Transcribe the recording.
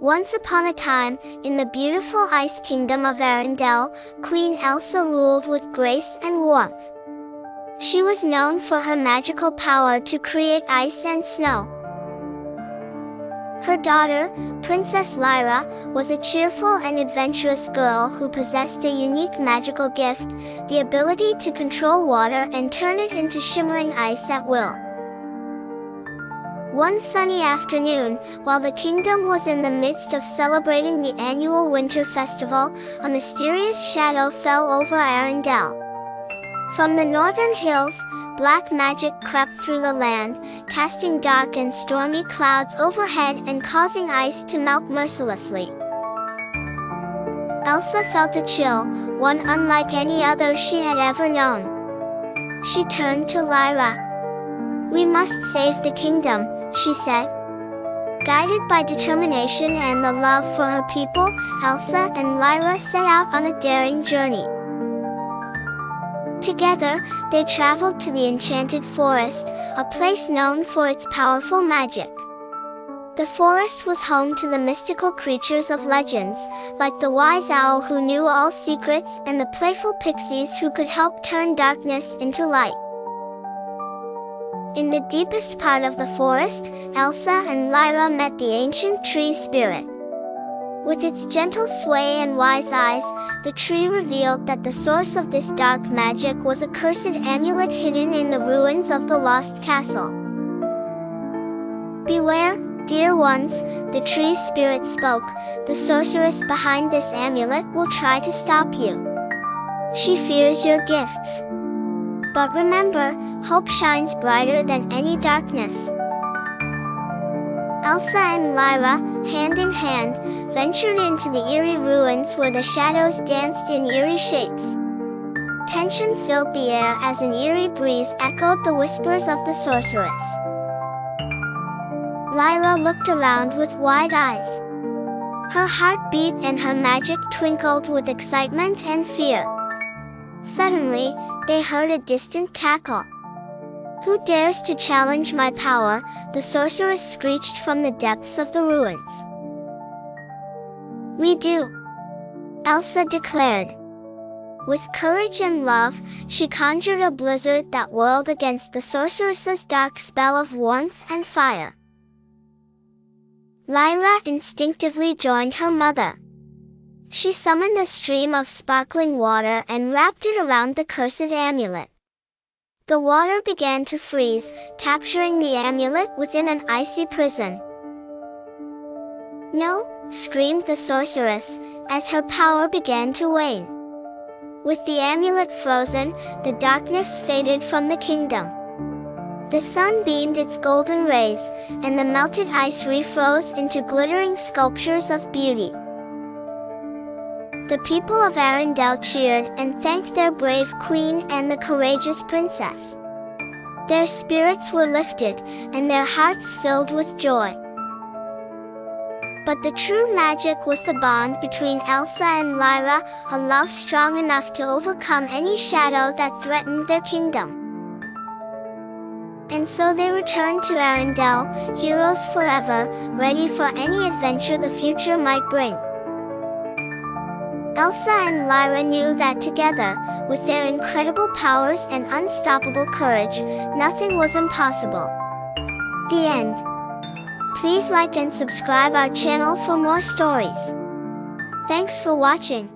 Once upon a time, in the beautiful ice kingdom of Arendelle, Queen Elsa ruled with grace and warmth. She was known for her magical power to create ice and snow. Her daughter, Princess Lyra, was a cheerful and adventurous girl who possessed a unique magical gift, the ability to control water and turn it into shimmering ice at will. One sunny afternoon, while the kingdom was in the midst of celebrating the annual winter festival, a mysterious shadow fell over Arendelle. From the northern hills, black magic crept through the land, casting dark and stormy clouds overhead and causing ice to melt mercilessly. Elsa felt a chill, one unlike any other she had ever known. She turned to Lyra. "We must save the kingdom," she said. Guided by determination and the love for her people, Elsa and Lyra set out on a daring journey. Together, they traveled to the enchanted forest, a place known for its powerful magic. The forest was home to the mystical creatures of legends, like the wise owl who knew all secrets and the playful pixies who could help turn darkness into light. In the deepest part of the forest, Elsa and Lyra met the ancient tree spirit. With its gentle sway and wise eyes, the tree revealed that the source of this dark magic was a cursed amulet hidden in the ruins of the lost castle. "Beware, dear ones," the tree spirit spoke. "The sorceress behind this amulet will try to stop you. She fears your gifts. But remember, hope shines brighter than any darkness." Elsa and Lyra, hand in hand, ventured into the eerie ruins where the shadows danced in eerie shapes. Tension filled the air as an eerie breeze echoed the whispers of the sorceress. Lyra looked around with wide eyes. Her heart beat and her magic twinkled with excitement and fear. Suddenly, they heard a distant cackle. "Who dares to challenge my power?" the sorceress screeched from the depths of the ruins. "We do," Elsa declared. With courage and love, she conjured a blizzard that whirled against the sorceress's dark spell of warmth and fire. Lyra instinctively joined her mother. She summoned a stream of sparkling water and wrapped it around the cursed amulet. The water began to freeze, capturing the amulet within an icy prison. "No!" screamed the sorceress, as her power began to wane. With the amulet frozen, the darkness faded from the kingdom. The sun beamed its golden rays, and the melted ice refroze into glittering sculptures of beauty. The people of Arendelle cheered and thanked their brave queen and the courageous princess. Their spirits were lifted, and their hearts filled with joy. But the true magic was the bond between Elsa and Lyra, a love strong enough to overcome any shadow that threatened their kingdom. And so they returned to Arendelle, heroes forever, ready for any adventure the future might bring. Elsa and Lyra knew that together, with their incredible powers and unstoppable courage, nothing was impossible. The end. Please like and subscribe our channel for more stories. Thanks for watching.